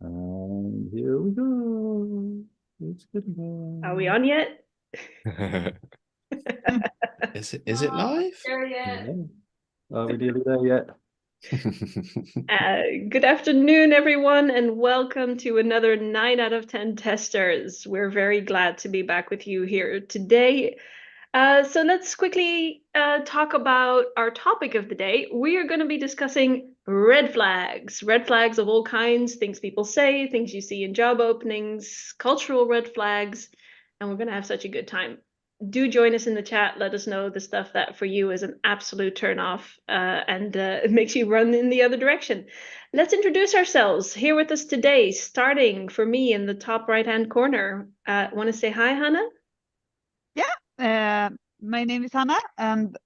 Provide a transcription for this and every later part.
And here we go. It's good. Are we on yet? Is it live? There yet? Yeah. Are we nearly there yet? Good afternoon, everyone, and welcome to another 9 out of 10 testers. We're very glad to be back with you here today. So let's quickly talk about our topic of the day. We are going to be discussing red flags of all kinds, things people say, things you see in job openings, cultural red flags, and we're going to have such a good time. Do join us in the chat. Let us know the stuff that for you is an absolute turn off and it makes you run in the other direction. Let's introduce ourselves. Here with us today, starting for me in the top right-hand corner. Want to say hi, Hanna? Yeah, my name is Hanna, and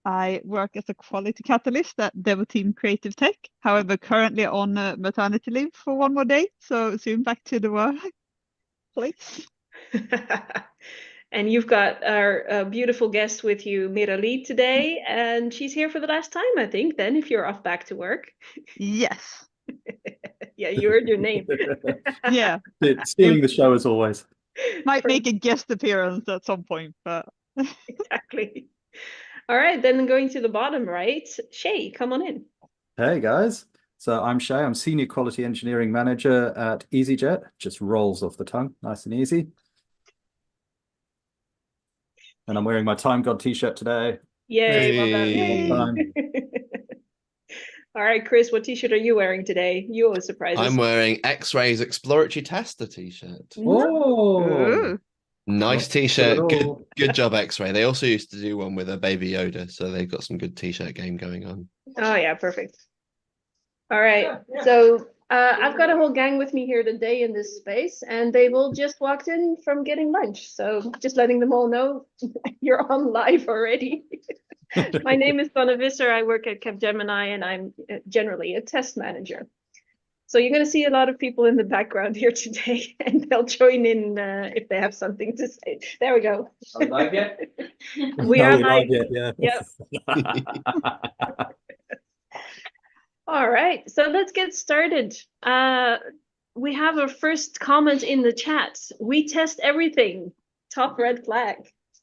I work as a quality catalyst at Dev Team Creative Tech. However, currently on maternity leave for one more day, so soon back to the workplace. And you've got our beautiful guest with you, Veerle, today, and she's here for the last time, I think, then, if you're off back to work. Yes. Yeah, you heard your name. Yeah. Stealing the show as always. Might make a guest appearance at some point, but... Exactly. All right, then going to the bottom right, Shey, come on in. Hey, guys. So I'm Shey. I'm Senior Quality Engineering Manager at EasyJet. Just rolls off the tongue. Nice and easy. And I'm wearing my Time God t-shirt today. Yay, well done. Yay. All right, Chris, what t-shirt are you wearing today? You always surprise us. I'm wearing X-Rays Exploratory Tester t-shirt. Oh, nice t-shirt. Good job, X-Ray. They also used to do one with a Baby Yoda, so they've got some good t-shirt game going on. Oh yeah, perfect. All right, so I've got a whole gang with me here today in this space, and they've all just walked in from getting lunch. So just letting them all know you're on live already. My name is Sanne. I work at Capgemini, and I'm generally a test manager. So you're going to see a lot of people in the background here today, and they'll join in if they have something to say. There we go. Are we live yet? We are live. Yeah. Yep. All right, so let's get started. We have our first comment in the chat. We test everything. Top red flag.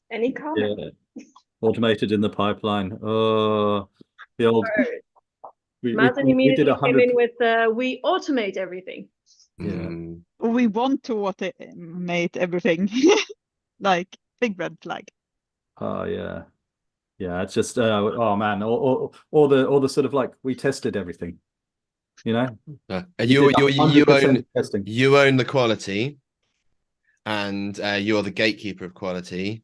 Any comment? Yeah. Automated in the pipeline. Oh, the old. Martin immediately came in with we automate everything. Yeah. We want to automate everything. Like big red flag. Oh yeah. Yeah, it's just oh man, all the sort of like we tested everything, you know. And you own the quality, and you are the gatekeeper of quality.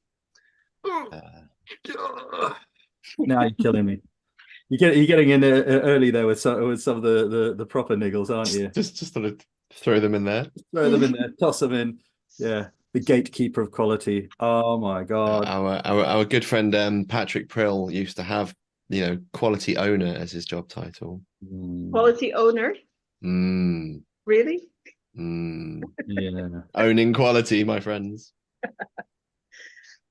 Now you're killing me. You're getting in there early there with some of the proper niggles, aren't you? Just sort of throw them in there. Throw them in there, toss them in. Yeah, the gatekeeper of quality. Oh my god. Our good friend Patrick Prill used to have, quality owner as his job title. Quality owner? Really? Yeah. Owning quality, my friends.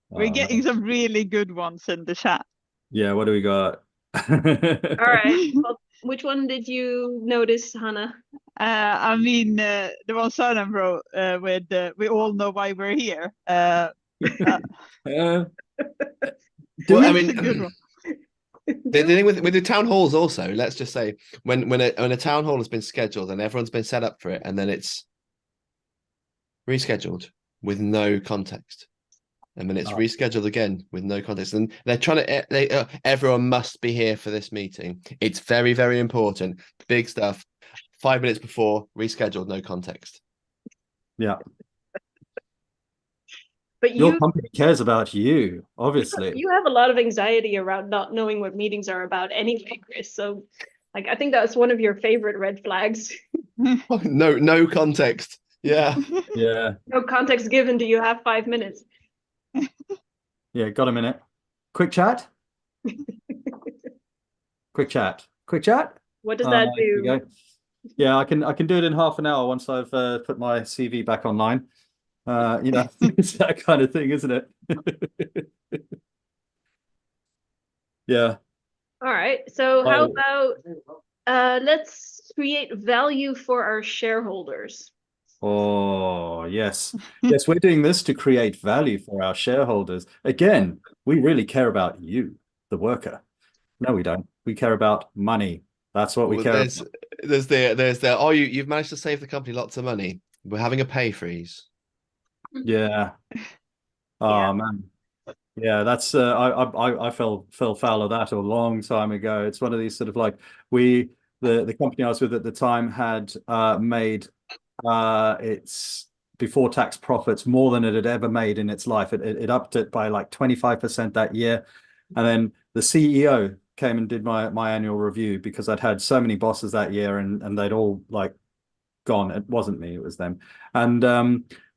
We're getting some really good ones in the chat. Yeah, what do we got? All right. Well, which one did you notice, Hanna? I mean, the one Sanne wrote with we all know why we're here. Well, I mean, the thing with the town halls also, let's just say when a town hall has been scheduled and everyone's been set up for it, and then it's rescheduled with no context. And then it's rescheduled again with no context. And they're trying to, everyone must be here for this meeting. It's very, very important. Big stuff. 5 minutes before, rescheduled, no context. Yeah. But your company cares about you, obviously. You have a lot of anxiety around not knowing what meetings are about anyway, Chris. So I think that's one of your favorite red flags. No context. Yeah. Yeah. No context given. Do you have 5 minutes? Yeah, got a minute. Quick chat. Quick chat. What does that do? Yeah, I can do it in half an hour once I've put my CV back online. It's that kind of thing, isn't it? Yeah. All right. So how Oh. about let's create value for our shareholders. Oh, yes. Yes, we're doing this to create value for our shareholders. Again, we really care about you, the worker. No, we don't. We care about money. That's what we Well, care there's about. there's the oh you've managed to save the company lots of money. We're having a pay freeze. Yeah. Yeah. Oh man. Yeah, that's I fell foul of that a long time ago. It's one of these sort of like the company I was with at the time had made its before tax profits more than it had ever made in its life. It upped it by like 25% that year. And then the CEO came and did my annual review because I'd had so many bosses that year and they'd all like gone. It wasn't me, it was them. And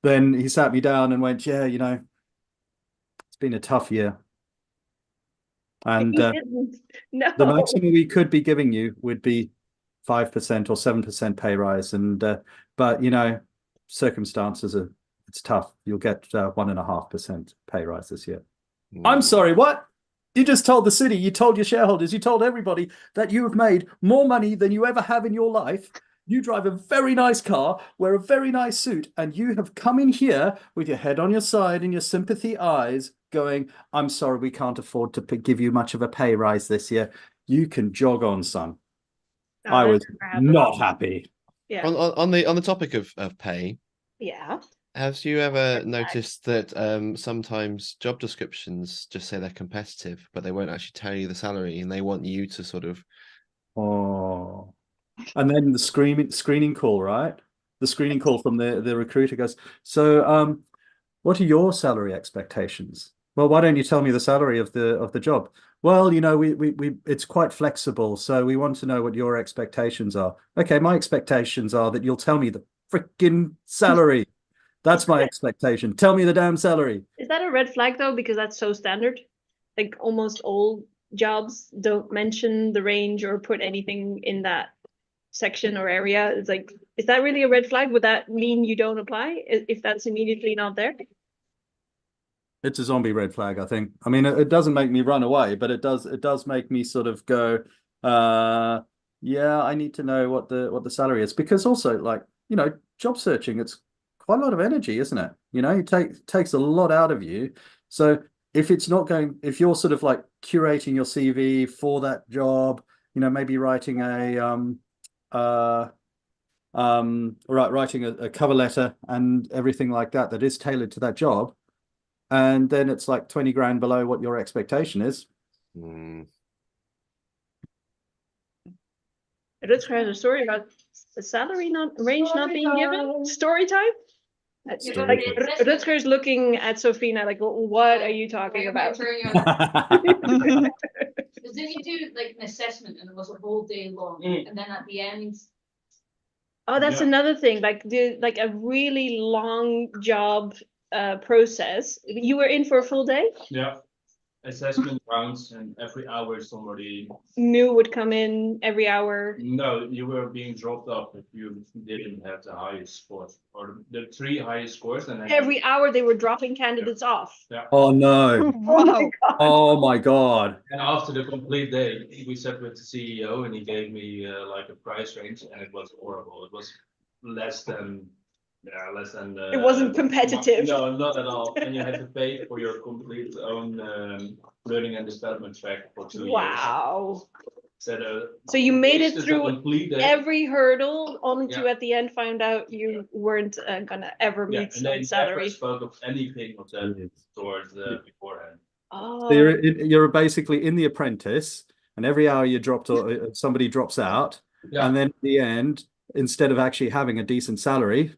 then he sat me down and went, yeah, it's been a tough year. And You didn't. No. the maximum we could be giving you would be 5% or 7% pay rise. And but circumstances it's tough. You'll get 1.5% pay rise this year. I'm sorry, what? You just told the city, you told your shareholders, you told everybody that you have made more money than you ever have in your life. You drive a very nice car, wear a very nice suit, and you have come in here with your head on your side and your sympathy eyes going, I'm sorry, we can't afford to give you much of a pay rise this year. You can jog on, son. No, I that was never happened. not happy. Yeah. On the topic of pay, Yeah. have you ever noticed that sometimes job descriptions just say they're competitive, but they won't actually tell you the salary, and they want you to sort of Oh. And then the screening call, right? The screening call from the recruiter goes, so what are your salary expectations? Well, why don't you tell me the salary of the job? Well, we it's quite flexible, so we want to know what your expectations are. Okay, my expectations are that you'll tell me the freaking salary. That's my expectation. Tell me the damn salary. Is that a red flag though? Because that's so standard. Like almost all jobs don't mention the range or put anything in that section or area. It's like, is that really a red flag? Would that mean you don't apply if that's immediately not there? It's a zombie red flag, I think. I mean, it doesn't make me run away, but it does make me sort of go, yeah, I need to know what the salary is. Because also, like, job searching, it's quite a lot of energy, isn't it? It takes a lot out of you. So if you're sort of like curating your CV for that job, maybe writing writing a cover letter and everything like that is tailored to that job, and then it's like 20 grand below what your expectation is. Let's have a story about the salary range not being given. Story time. Like Rutger's looking at Sofina like, what are you talking about? Because then you do like an assessment and it was a whole day long, and then at the end. Oh, that's another thing. Like a really long job process. You were in for a full day? Yeah. Assessment rounds, and every hour somebody new would come in every hour. No, you were being dropped off if you didn't have the highest scores or the 3 highest scores, and then every hour they were dropping candidates off. Yeah. Oh no. Wow. Oh my God. And after the complete day, we sat with the CEO and he gave me like a price range, and it was horrible. It was less than. It wasn't competitive. No, not at all. And you had to pay for your complete own learning and development track for 2 years. Wow. So you made it through every hurdle, only to at the end find out you weren't gonna ever meet and salary. never spoke of anything of that towards beforehand. Oh. So you're basically in The Apprentice, and every hour you somebody drops out, and then at the end, instead of actually having a decent salary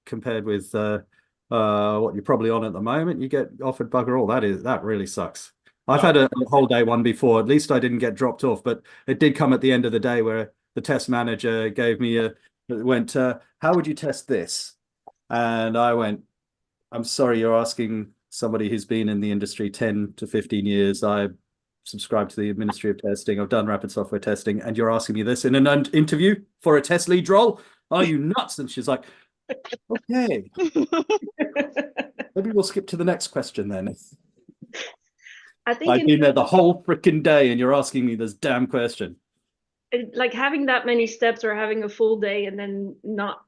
compared with what you're probably on at the moment, you get offered bugger all. That really sucks. I've had a whole day one before. At least I didn't get dropped off, but it did come at the end of the day where the test manager gave me how would you test this? And I went, I'm sorry, you're asking somebody who's been in the industry 10 to 15 years. I subscribe to the Ministry of Testing. I've done rapid software testing, and you're asking me this in an interview for a test lead role? Are you nuts? And she's like, okay, maybe we'll skip to the next question then. I think I've been there the whole freaking day and you're asking me this damn question. like having that many steps or having a full day and then not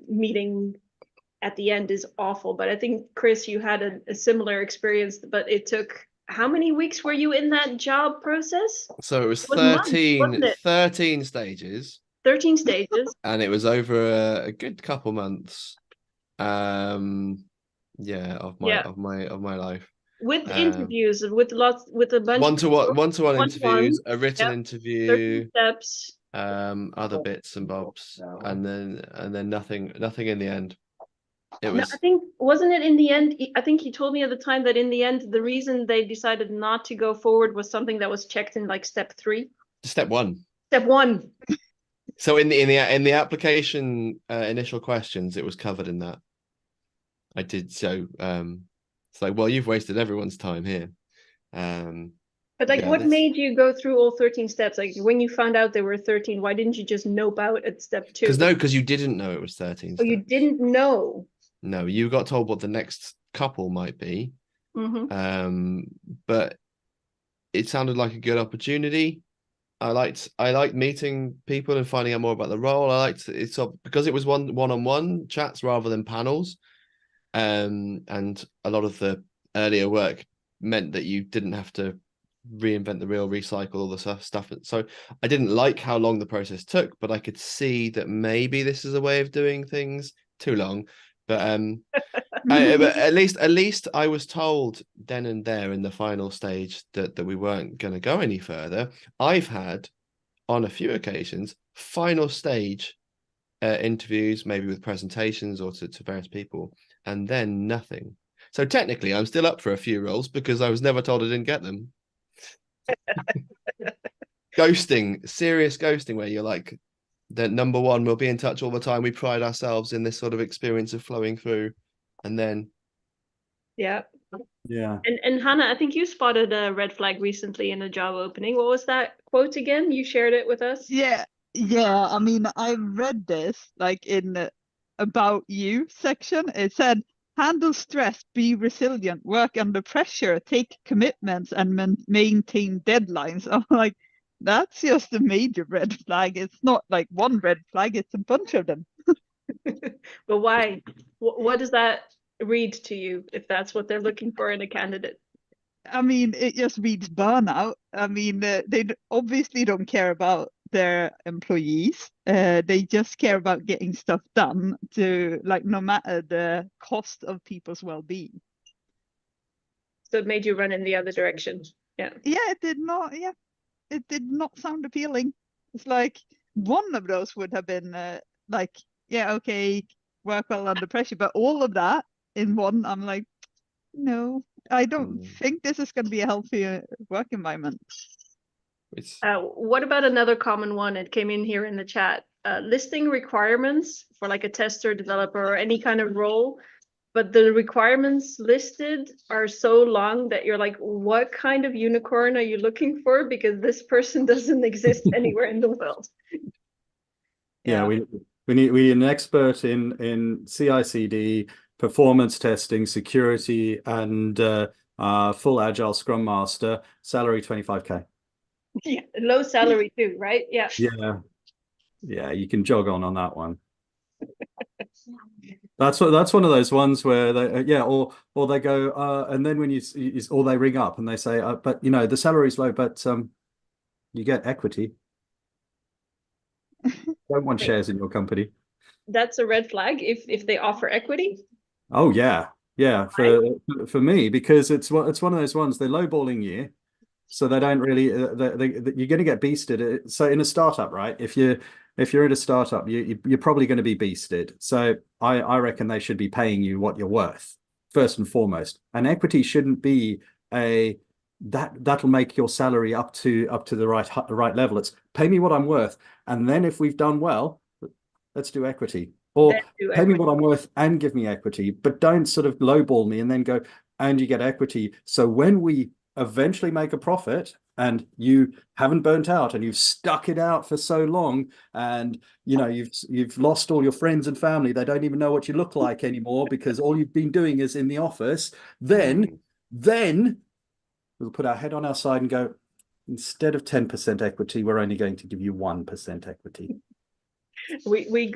meeting at the end is awful. But I think, Chris, you had a similar experience, but it took, how many weeks were you in that job process? So it was months, 13, wasn't it? 13 stages. 13 stages. And it was over a good couple months. Yeah, of my life. With interviews, with a bunch one-to-one one-to-one, interviews, a written interview, 13 steps, other bits and bobs, and then nothing in the end. It No, was I think, wasn't it in the end? I think he told me at the time that in the end, the reason they decided not to go forward was something that was checked in like step 3. step 1. Step 1. So in the application initial questions, it was covered in that. I did so. It's like, well, you've wasted everyone's time here. But like, yeah, what made you go through all 13 steps? Like, when you found out there were 13, why didn't you just nope out at step 2? Because you didn't know it was 13 Oh, you steps. didn't know. No, you got told what the next couple might be. But it sounded like a good opportunity. I liked meeting people and finding out more about the role. I liked it, so because it was one-on-one chats rather than panels. And a lot of the earlier work meant that you didn't have to reinvent the wheel, recycle all the stuff. So I didn't like how long the process took, but I could see that maybe this is a way of doing things. Too long, but but at least I was told then and there in the final stage that we weren't going to go any further. I've had on a few occasions final stage interviews, maybe with presentations or to various people, and then nothing. So technically I'm still up for a few roles because I was never told I didn't get them. Ghosting, serious ghosting, where you're like, the number one, we'll be in touch all the time, we pride ourselves in this sort of experience of flowing through, and then yeah. And Hanna, I think you spotted a red flag recently in a job opening. What was that quote again? You shared it with us. Yeah, I mean, I read this like in the about you section. It said, handle stress, be resilient, work under pressure, take commitments, and maintain deadlines. I'm like, that's just a major red flag. It's not like one red flag, it's a bunch of them. But why? What does that read to you if that's what they're looking for in a candidate? I mean, it just reads burnout. I mean, they obviously don't care about their employees. They just care about getting stuff done, to like, no matter the cost of people's well-being. So it made you run in the other direction. Yeah, it did not. Yeah, it did not sound appealing. It's like one of those would have been like, yeah, okay, work well under pressure, but all of that in one, I'm like, no, I don't think this is going to be a healthy work environment. What about another common one? It came in here in the chat. Listing requirements for like a tester, developer, or any kind of role, but the requirements listed are so long that you're like, what kind of unicorn are you looking for? Because this person doesn't exist anywhere in the world. Yeah, we need an expert in CI/CD, performance testing, security, and full agile Scrum Master. Salary 25K. Yeah, low salary too, right? Yeah. Yeah, you can jog on that one. That's one of those ones where they or they go and then when you or they ring up and they say but you know the salary's low, but you get equity. Don't want shares in your company. That's a red flag if they offer equity. Oh yeah, for me, because it's one of those ones, they're lowballing you, so they don't really you're going to get beasted. So in a startup, right? If you're in a startup, you're probably going to be beasted. So I reckon they should be paying you what you're worth first and foremost. And equity shouldn't be that'll make your salary up to the right level. It's pay me what I'm worth, and then if we've done well, let's do equity. Or pay me what I'm worth and give me equity, but don't sort of lowball me and then go and you get equity. So when we eventually make a profit and you haven't burnt out and you've stuck it out for so long, and you know you've lost all your friends and family, they don't even know what you look like anymore because all you've been doing is in the office, then we'll put our head on our side and go, instead of 10% equity, we're only going to give you 1% equity. We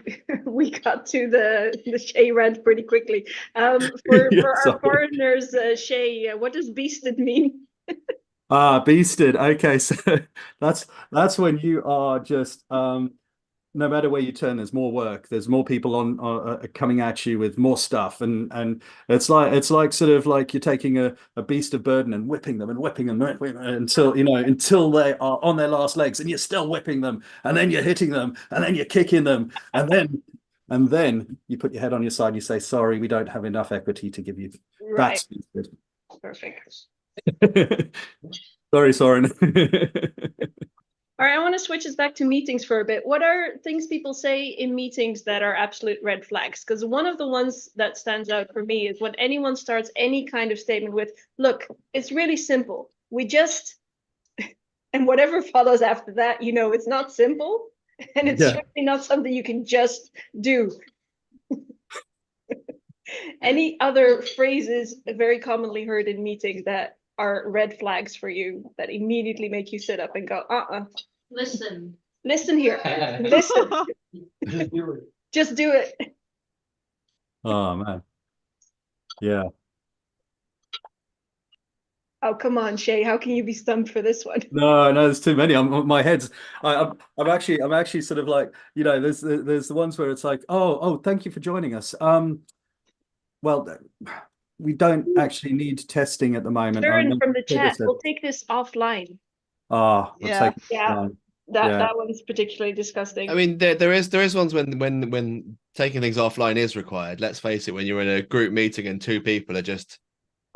got to the Shey rant pretty quickly. For our foreigners, Shey, what does beasted mean? Beasted. Okay, so that's when you are just no matter where you turn, there's more work. There's more people on coming at you with more stuff, and it's like sort of like you're taking a beast of burden and whipping them until they are on their last legs, and you're still whipping them, and then you're hitting them, and then you're kicking them, and then you put your head on your side and you say, sorry, we don't have enough equity to give you. Right. That's beasted. Perfect. Sorry, Soren. All right, I want to switch us back to meetings for a bit. What are things people say in meetings that are absolute red flags? Because one of the ones that stands out for me is when anyone starts any kind of statement with, look, it's really simple. We just, and whatever follows after that, it's not simple. And it's certainly not something you can just do. Any other phrases very commonly heard in meetings that are red flags for you that immediately make you sit up and go, Listen. Listen here. Listen. Just do it. Oh man. Yeah. Oh, come on, Shey. How can you be stumped for this one? No, there's too many. My head's. I'm actually sort of like, there's the ones where it's like, oh, thank you for joining us. Well, we don't actually need testing at the moment. Sharon from the chat, we'll take this offline. Yeah. That one's particularly disgusting. I mean, there is ones when taking things offline is required. Let's face it, when you're in a group meeting and two people are just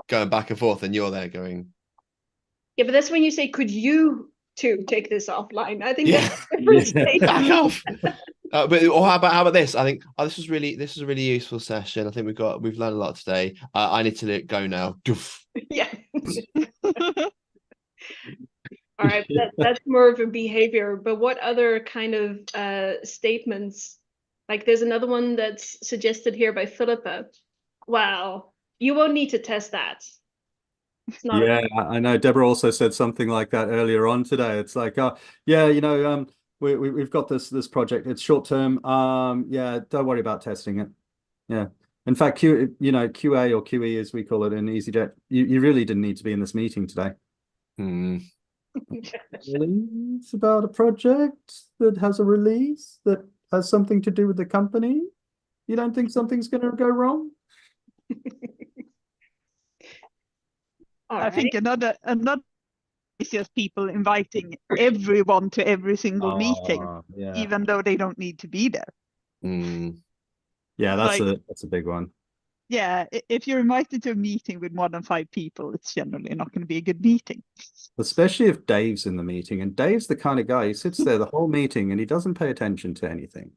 going back and forth and you're there going. Yeah, but that's when you say, could you two take this offline? I think that's a different state. Back off. Or how about this? I think this is a really useful session. I think we've learned a lot today. I need to go now. Yeah. All right, that's more of a behavior. But what other kind of statements? Like, there's another one that's suggested here by Philippa. Wow, you won't need to test that. It's not. Yeah, I know. Deborah also said something like that earlier on today. It's like, we've got this project. It's short term. Yeah, don't worry about testing it. Yeah. In fact, QA or QE as we call it in EasyJet, you really didn't need to be in this meeting today. It's about a project that has a release that has something to do with the company. You don't think something's going to go wrong? I think another is just people inviting everyone to every single meeting, even though they don't need to be there. Yeah, that's a big one. Yeah, if you're invited to a meeting with more than 5 people, it's generally not going to be a good meeting. Especially if Dave's in the meeting, and Dave's the kind of guy who sits there the whole meeting and he doesn't pay attention to anything.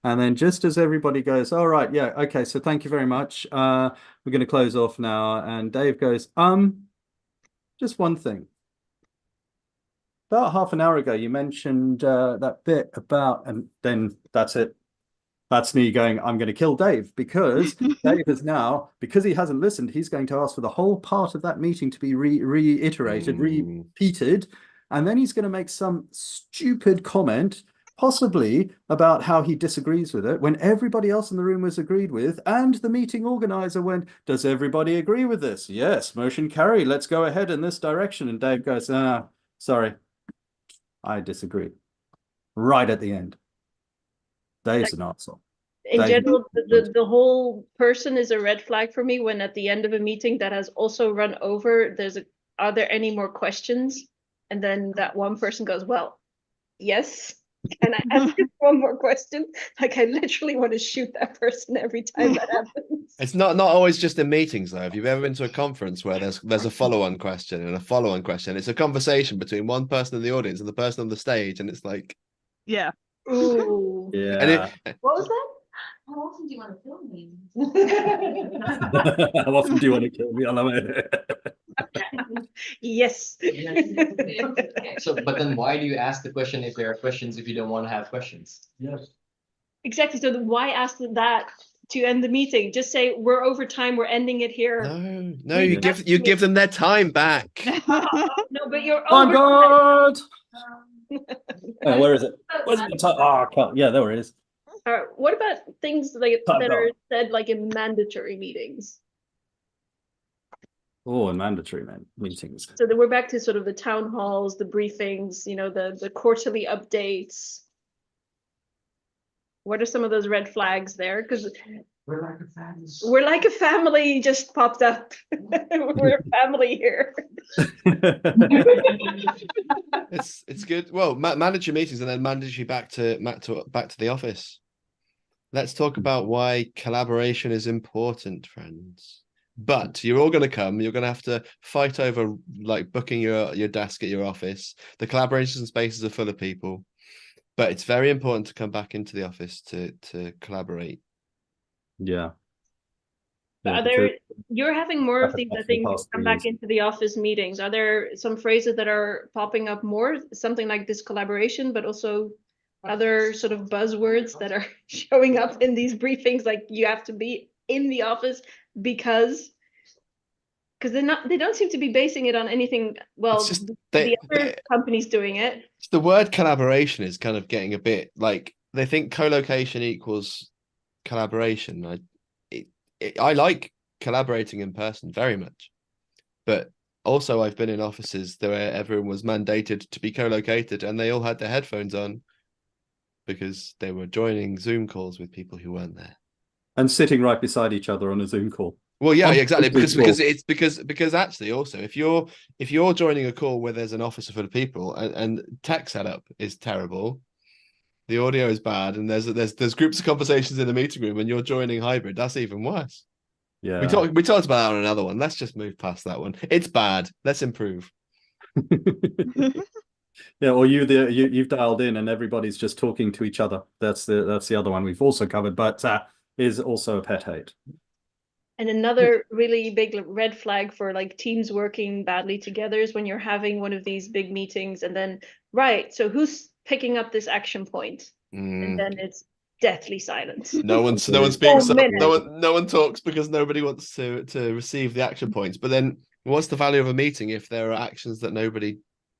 And then just as everybody goes, all right, yeah, okay, so thank you very much. We're going to close off now. And Dave goes, just one thing. About half an hour ago, you mentioned that bit about, and then that's it. That's me going, I'm going to kill Dave, because Dave is now, because he hasn't listened, he's going to ask for the whole part of that meeting to be reiterated, repeated. And then he's going to make some stupid comment, possibly about how he disagrees with it, when everybody else in the room was agreed with. And the meeting organizer went, does everybody agree with this? Yes, motion carried. Let's go ahead in this direction. And Dave goes, sorry, I disagree. Right at the end. Dave's an arsehole. In general, the whole person is a red flag for me when at the end of a meeting that has also run over, are there any more questions? And then that one person goes, well, yes. Can I ask you one more question? Like, I literally want to shoot that person every time that happens. It's not always just in meetings, though. If you've ever been to a conference where there's a follow-on question and a follow-on question, it's a conversation between one person in the audience and the person on the stage, and it's like, yeah. Ooh. Yeah. What was that? How often do you want to kill me? How often do you want to kill me? I love it. Yes. So, but then why do you ask the question if there are questions if you don't want to have questions? Yes. Exactly. So why ask that to end the meeting. Just say we're over time. We're ending it here. No, you give them their time back. No, but you're Oh over. God! Where is it? Where's the time? Oh, I can't. Yeah, there it is. All right. What about things like Time that gone. are said like in mandatory meetings? Oh, and mandatory meetings. So then we're back to sort of the town halls, the briefings, you know, the quarterly updates. What are some of those red flags there? Because We're like a family. we're like a family just popped up. We're a family here. It's good. Well, mandatory meetings and then mandatory back to the office. Let's talk about why collaboration is important, friends. But you're all going to come. You're going to have to fight over like booking your desk at your office. The collaboration spaces are full of people, but it's very important to come back into the office to collaborate. Yeah. Are there, you're having more of these, I think, come back into the office meetings. Are there some phrases that are popping up more? Something like this collaboration, but also other sort of buzzwords that are showing up in these briefings, like you have to be in the office because they don't seem to be basing it on anything. Well, the other companies doing it. The word collaboration is kind of getting a bit like they think co-location equals collaboration. I like collaborating in person very much, but also I've been in offices where everyone was mandated to be co-located and they all had their headphones on because they were joining Zoom calls with people who weren't there and sitting right beside each other on a Zoom call. Well, yeah, exactly. Because actually also if you're joining a call where there's an office full of people and tech setup is terrible, the audio is bad, and there's groups of conversations in the meeting room, and you're joining hybrid. That's even worse. Yeah, we talked about that on another one. Let's just move past that one. It's bad. Let's improve. Yeah, or you've dialed in, and everybody's just talking to each other. That's the other one we've also covered, but is also a pet hate. And another really big red flag for like teams working badly together is when you're having one of these big meetings, and then right, so who's picking up this action point, and then it's deathly silent. No one speaks. No one talks because nobody wants to receive the action points. But then, what's the value of a meeting if there are actions that nobody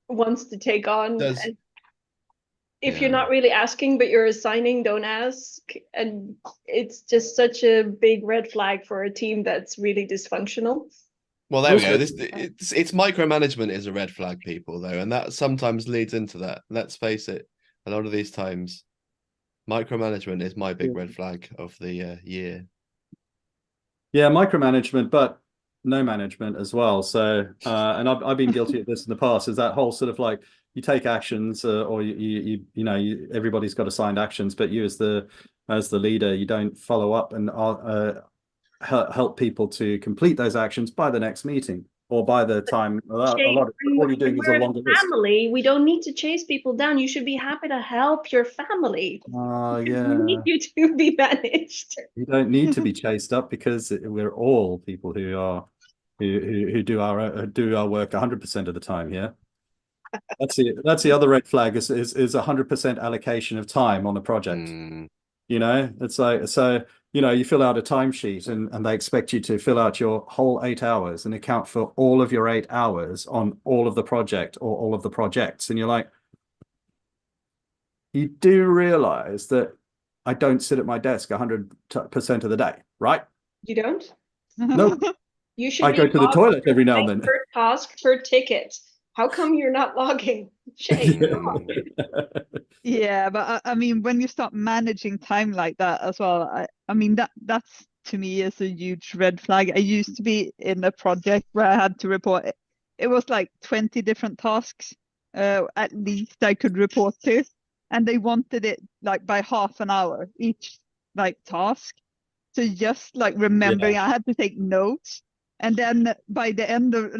wants to take on? If you're not really asking, but you're assigning, don't ask, and it's just such a big red flag for a team that's really dysfunctional. Well, there we go. It's micromanagement is a red flag, people, though, and that sometimes leads into that. Let's face it, a lot of these times, micromanagement is my big red flag of the year. Yeah, micromanagement, but no management as well. So, and I've been guilty of this in the past. Is that whole sort of like you take actions, or everybody's got assigned actions, but you as the leader, you don't follow up and help people to complete those actions by the next meeting or by the time. All you're doing is a longer list. Family, we don't need to chase people down. You should be happy to help your family. Yeah. We need you to be managed. You don't need to be chased up because we're all people who do our work 100% of the time here. That's the other red flag is 100% allocation of time on a project. It's like, so you fill out a timesheet and they expect you to fill out your whole 8 hours and account for all of your 8 hours on all of the project or all of the projects, and you're like, you do realize that I don't sit at my desk 100% of the day, right? You don't? No. You should. I go to the toilet every now and then. Per task, per ticket. How come you're not logging? Shey, come on. Yeah, but I mean, when you start managing time like that as well, I mean that's to me is a huge red flag. I used to be in a project where I had to report. It was like 20 different tasks, at least I could report to, and they wanted it like by half an hour each like task. So just like remembering, I had to take notes, and then by the end of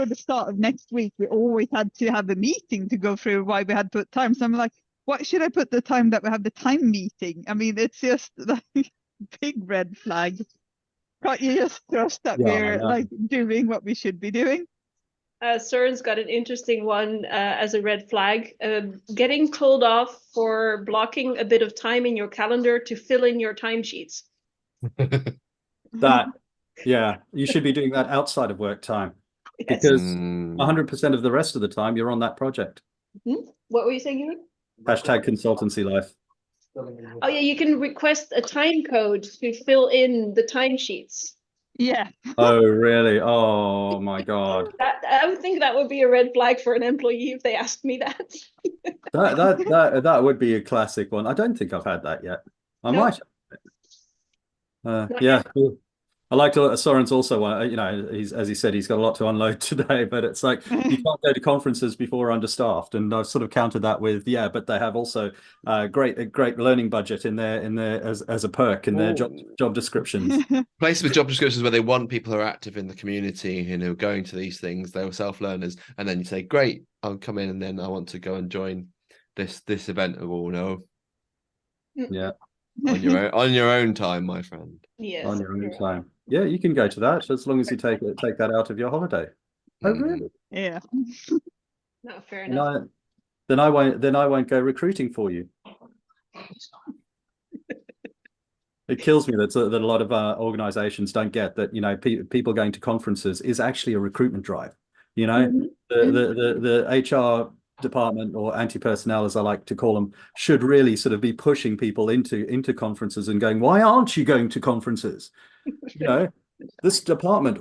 the start of next week, we always had to have a meeting to go through why we had put time. So I'm like, why should I put the time that we have the time meeting? I mean, it's just like big red flag. Can't you just trust that we're like doing what we should be doing? Søren's got an interesting one as a red flag. Getting told off for blocking a bit of time in your calendar to fill in your timesheets. That, yeah, you should be doing that outside of work time, Yes. because 100% of the rest of the time you're on that project. What were you saying, Ewan? Hashtag consultancy life. Oh yeah, you can request a time code to fill in the timesheets. Yeah. Oh, really? Oh my God. I would think that would be a red flag for an employee if they asked me that. That would be a classic one. I don't think I've had that yet. I might. Yeah. Cool. I like to. Soren's also, you know, as he said, he's got a lot to unload today. But it's like you can't go to conferences before understaffed, and I've sort of countered that with, yeah, but they have also a great learning budget in there as a perk in their job descriptions. Places with job descriptions where they want people who are active in the community, you know, going to these things. They're self-learners, and then you say, "Great, I'll come in, and then I want to go and join this event." Oh no, Yeah, on your own time, my friend. Yes, on your own time. Yeah, you can go to that as long as you take that out of your holiday. Oh, really? Yeah. No, fair enough. Then I won't go recruiting for you. It kills me that a lot of organizations don't get that, you know, people going to conferences is actually a recruitment drive. You know, the HR department, or anti-personnel as I like to call them, should really sort of be pushing people into conferences and going, why aren't you going to conferences? You know, this department,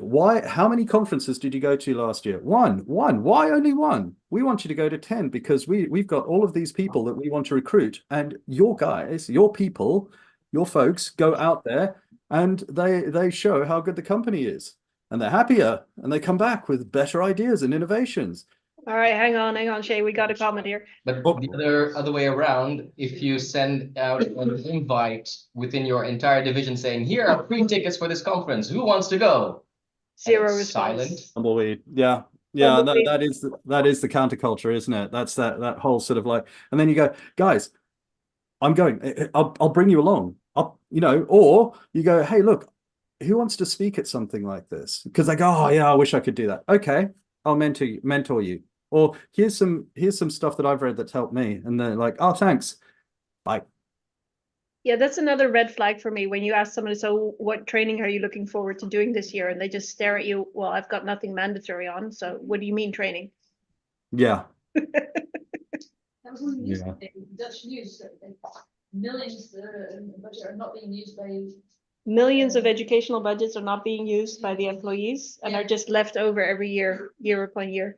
how many conferences did you go to last year? One. Why only one? We want you to go to 10 because we've got all of these people that we want to recruit, and your guys, your people, your folks go out there and they show how good the company is, and they're happier, and they come back with better ideas and innovations. All right, hang on, Shey. We got a comment here. But the other way around, if you send out an invite within your entire division saying, "Here are free tickets for this conference. Who wants to go?" Zero response. Silent. Tumbleweed. Yeah. That is the counterculture, isn't it? That's that whole sort of like, and then you go, guys, I'm going. I'll bring you along. You know, or you go, hey, look, who wants to speak at something like this? Because they go, oh yeah, I wish I could do that. Okay, I'll mentor you. Or here's some stuff that I've read that's helped me. And they're like, oh, thanks. Bye. Yeah, that's another red flag for me when you ask somebody, so what training are you looking forward to doing this year? And they just stare at you, well, I've got nothing mandatory on. So what do you mean training? Yeah. That was on the news today, Dutch news, that millions budget are not being used by. Millions of educational budgets are not being used by the employees and are just left over every year upon year.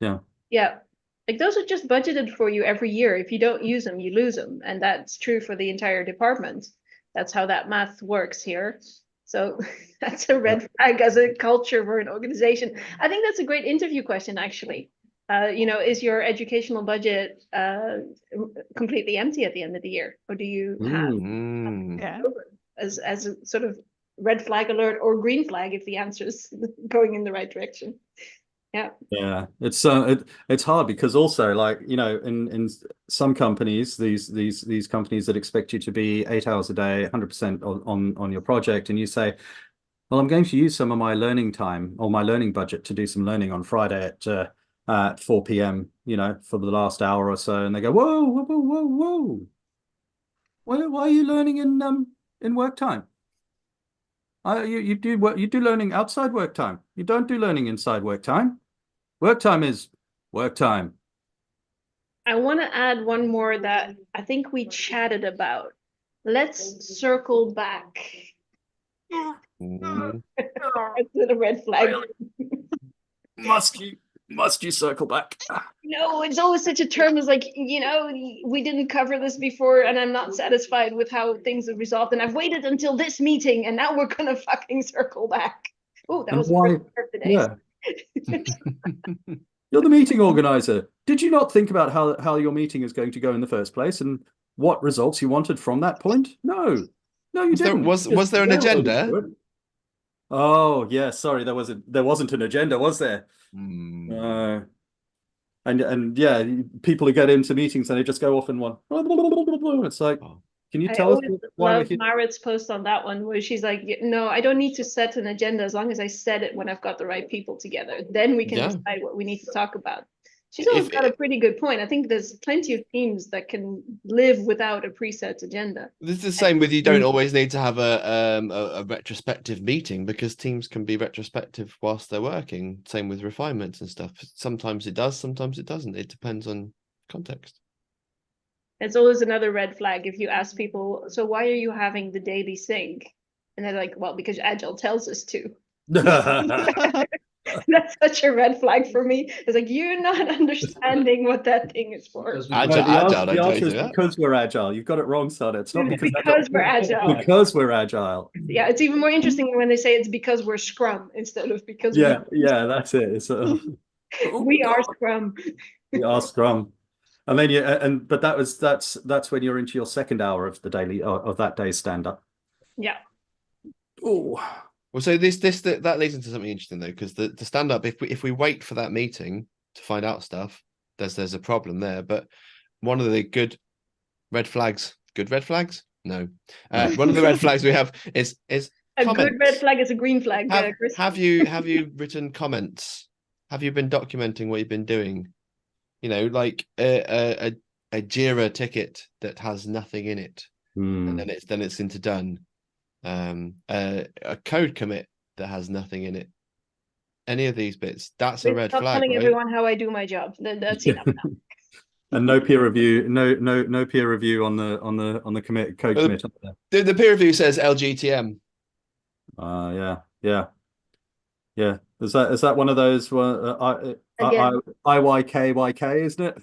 Yeah. Yeah. Like those are just budgeted for you every year. If you don't use them, you lose them. And that's true for the entire department. That's how that math works here. So that's a red flag as a culture for an organization. I think that's a great interview question, actually. You know, is your educational budget completely empty at the end of the year? Or do you have as a sort of red flag alert or green flag if the answer is going in the right direction? Yeah, it's hard because also, like, you know, in some companies, these companies that expect you to be 8 hours a day, 100% on your project, and you say, well, I'm going to use some of my learning time or my learning budget to do some learning on Friday at 4 p.m., you know, for the last hour or so, and they go, whoa, why are you learning in work time? You do learning outside work time. You don't do learning inside work time. Work time is work time. I want to add one more that I think we chatted about. Let's circle back. That's a red flag. Must you circle back? No, it's always such a term as like, you know, we didn't cover this before and I'm not satisfied with how things have resolved. And I've waited until this meeting and now we're going to fucking circle back. Oh, that was why? Today. Yeah. You're the meeting organizer. Did you not think about how your meeting is going to go in the first place and what results you wanted from that point? No, you didn't. Was there an agenda? Oh, yeah, sorry, there wasn't an agenda, was there? And yeah, people who get into meetings and they just go off in one. It's like, Can you I tell us always why we're love here? Marit's post on that one where she's like, no, I don't need to set an agenda as long as I set it when I've got the right people together. Then we can Yeah. decide what we need to talk about. She's always got a pretty good point. I think there's plenty of teams that can live without a preset agenda. This is the same with, you don't always need to have a retrospective meeting, because teams can be retrospective whilst they're working. Same with refinements and stuff. Sometimes it does, sometimes it doesn't. It depends on context. It's always another red flag if you ask people, so why are you having the daily sync? And they're like, well, because Agile tells us to. That's such a red flag for me. It's like, you're not understanding what that thing is for. Because we- Agile, No, the Agile, answer, don't the tell answer you is that. because we're agile. You've got it wrong, Sanne. It's not because we're agile. Because we're agile. Yeah, it's even more interesting when they say it's because we're Scrum instead of because Yeah, that's it. It's we are Scrum. we are Scrum. And then but that's when you're into your second hour of the daily of that day's stand up. Yeah. Oh. Well, so that leads into something interesting though, because the stand up, if we wait for that meeting to find out stuff, there's a problem there. But one of the good red flags, no, one of the red flags we have is a comments. good red flag is a green flag. Chris. Have you written comments? Have you been documenting what you've been doing? You know, like a Jira ticket that has nothing in it, and then it's into done. A code commit that has nothing in it. Any of these bits, that's a red Stop flag, telling right? everyone how I do my job. That's enough now. And no peer review, no peer review on the code commit. The peer review says LGTM. Yeah. Is that one of those IYK, isn't it?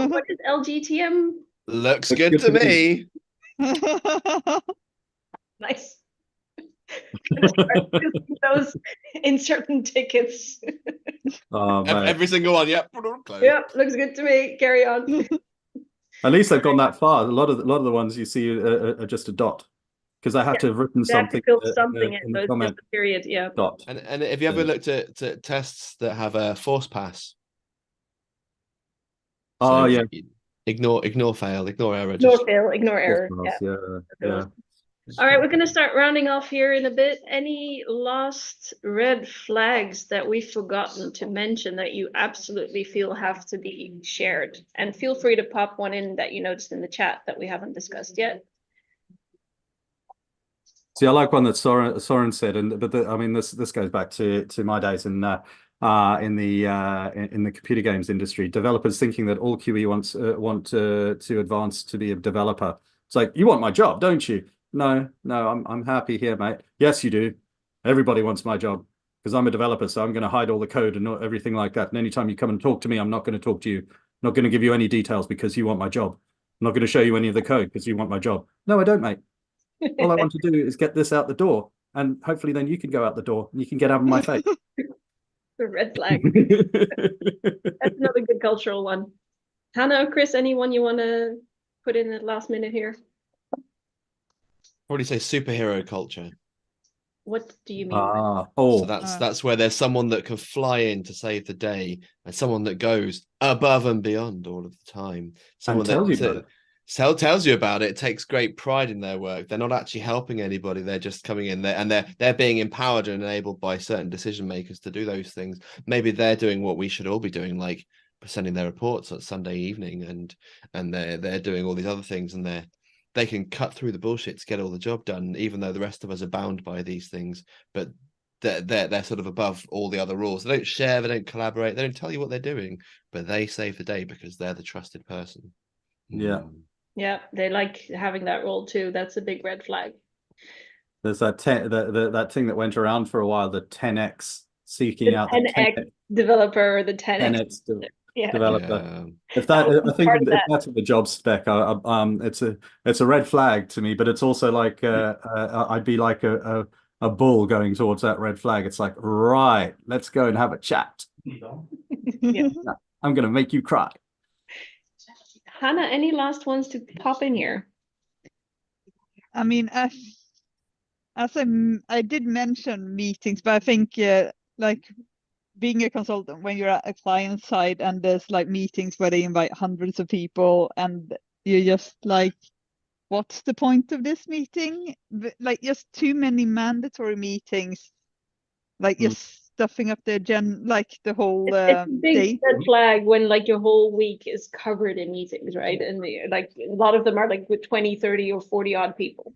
What is LGTM? Looks good to me. Nice. Those in certain tickets. Every single one, yep. Yeah, looks good to me. Carry on. At least they've gone that far. A lot of the ones you see are just a dot, because they have to have written something. They have to fill something in the so comment. just a period. Yeah. Dot. And have you ever looked at tests that have a force pass? Oh, yeah. Ignore fail, ignore error. Ignore fail, ignore error. Yeah. All right, we're going to start rounding off here in a bit. Any last red flags that we've forgotten to mention that you absolutely feel have to be shared? And feel free to pop one in that you noticed in the chat that we haven't discussed yet. See, I like one that Soren said, I mean this goes back to my days in the computer games industry. Developers thinking that all QE want to advance to be a developer. It's like, you want my job, don't you? No, I'm happy here, mate. Yes, you do. Everybody wants my job because I'm a developer, so I'm going to hide all the code and everything like that. And anytime you come and talk to me, I'm not going to talk to you. I'm not going to give you any details because you want my job. I'm not going to show you any of the code because you want my job. No, I don't, mate. All I want to do is get this out the door, and hopefully then you can go out the door and you can get out of my face. The red flag. That's another good cultural one. Hannah or Chris, anyone you want to put in at the last minute here? Probably say superhero culture. What do you mean? So that's where there's someone that can fly in to save the day, and someone that goes above and beyond all of the time. Someone that tells you about it, takes great pride in their work. They're not actually helping anybody. They're just coming in there and they're being empowered and enabled by certain decision makers to do those things. Maybe they're doing what we should all be doing, like sending their reports on Sunday evening, and they're doing all these other things, and they can cut through the bullshit to get all the job done, even though the rest of us are bound by these things. But they're sort of above all the other rules. They don't share, they don't collaborate, they don't tell you what they're doing, but they save the day because they're the trusted person. Yeah, they like having that role too. That's a big red flag. There's that that thing that went around for a while, the 10x seeking out the 10x developer or the 10x developer. If that's in the job spec, it's a red flag to me. But it's also like I'd be like a bull going towards that red flag. It's like, right, let's go and have a chat. Yeah. I'm gonna make you cry. Hannah, any last ones to pop in here? I mean, as I did mention meetings, but I think like being a consultant, when you're at a client side and there's like meetings where they invite hundreds of people and you're just like what's the point of this meeting? Like just too many mandatory meetings, like just stuffing up the agenda, like the whole It's a big day. red flag when like your whole week is covered in meetings, right? And like a lot of them are like with 20, 30 or 40 odd people.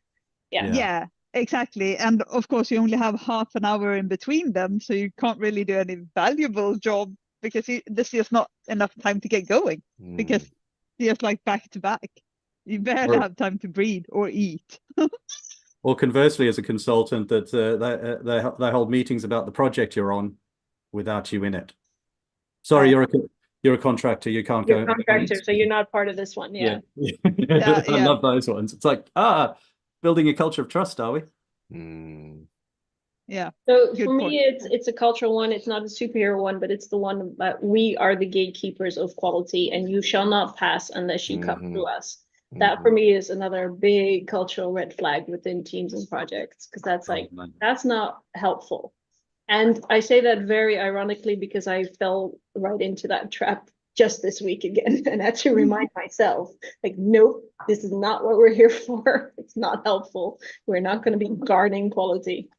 Yeah, exactly. And of course, you only have half an hour in between them, so you can't really do any valuable job because there's just not enough time to get going because you're just like back to back. You barely have time to breathe or eat. Or conversely, as a consultant, that they hold meetings about the project you're on without you in it. Sorry, you're a contractor. You can't You're go. a contractor, so you're not part of this one. Yeah. I love those ones. It's like building a culture of trust, are we? Yeah. So for me, it's a cultural one. It's not a superhero one, but it's the one that we are the gatekeepers of quality, and you shall not pass unless you come through us. That for me is another big cultural red flag within teams and projects, because that's like that's not helpful. And I say that very ironically because I fell right into that trap just this week again, and had to remind myself, like, nope, this is not what we're here for. It's not helpful. We're not going to be guarding quality.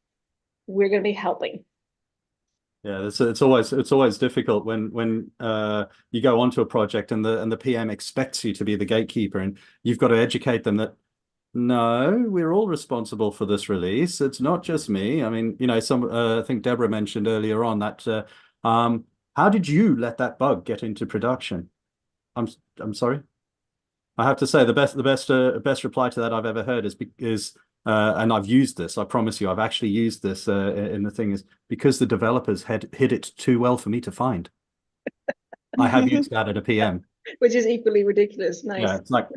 We're going to be helping. Yeah, it's always difficult when you go onto a project and the PM expects you to be the gatekeeper, and you've got to educate them that no, we're all responsible for this release. It's not just me. I mean, you know, I think Deborah mentioned earlier on that how did you let that bug get into production? I'm sorry. I have to say the best reply to that I've ever heard is and I've used this. I promise you, I've actually used this in the thing is because the developers had hid it too well for me to find. I have used that at a PM, which is equally ridiculous. Nice. Yeah, it's like.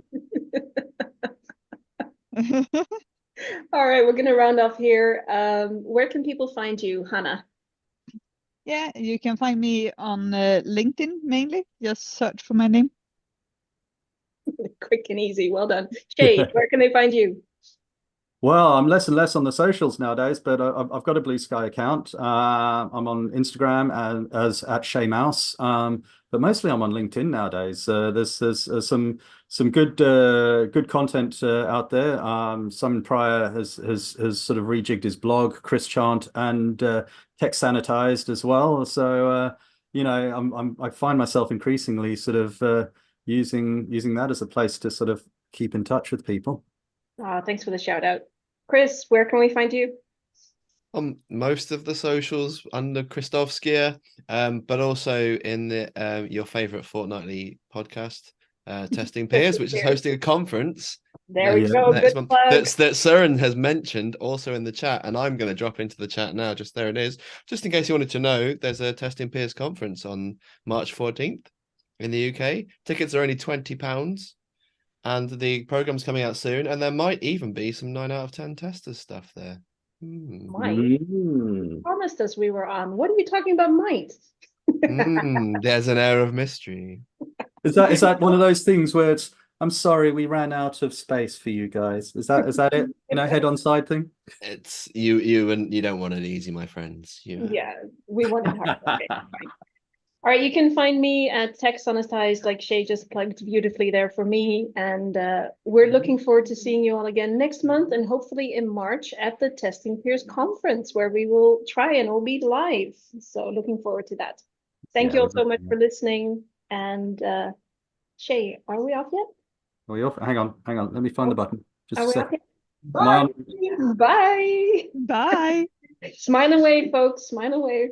All right, we're going to round off here. Where can people find you, Hanna? Yeah, you can find me on LinkedIn mainly. Just search for my name. Quick and easy. Well done. Shey, where can they find you? Well, I'm less and less on the socials nowadays, but I've got a Blue Sky account. I'm on Instagram as at Shey Mouse, but mostly I'm on LinkedIn nowadays. There's some good content out there. Simon Pryor has sort of rejigged his blog, Chris Chant, and Tech Sanitized as well. So you know, I find myself increasingly sort of using that as a place to sort of keep in touch with people. Thanks for the shout out. Chris, where can we find you? On most of the socials under Christoph Skier, but also in the your favorite fortnightly podcast, Testing Peers, which is hosting a conference. There we go. Next month. That Søren has mentioned also in the chat, and I'm going to drop into the chat now. Just there it is. Just in case you wanted to know, there's a Testing Peers conference on March 14th in the UK. Tickets are only £20. And the program's coming out soon, and there might even be some 9 out of 10 testers stuff there. Might promised us we were on. What are you talking about? Might? There's an air of mystery. Is that one of those things where it's I'm sorry we ran out of space for you guys? Is that it? You know, head on side thing. It's you don't want it easy, my friends. Yeah, we want it hard. All right, you can find me at Tech Sanitized, like Shey just plugged beautifully there for me. And we're looking forward to seeing you all again next month and hopefully in March at the Testing Peers conference where we will try and all be live. So looking forward to that. Thank you all so much for listening. And Shey, are we off yet? Are we off? Hang on. Let me find the button. Just are a second. Bye. Bye. Bye. Smile and wave, folks. Smile and wave.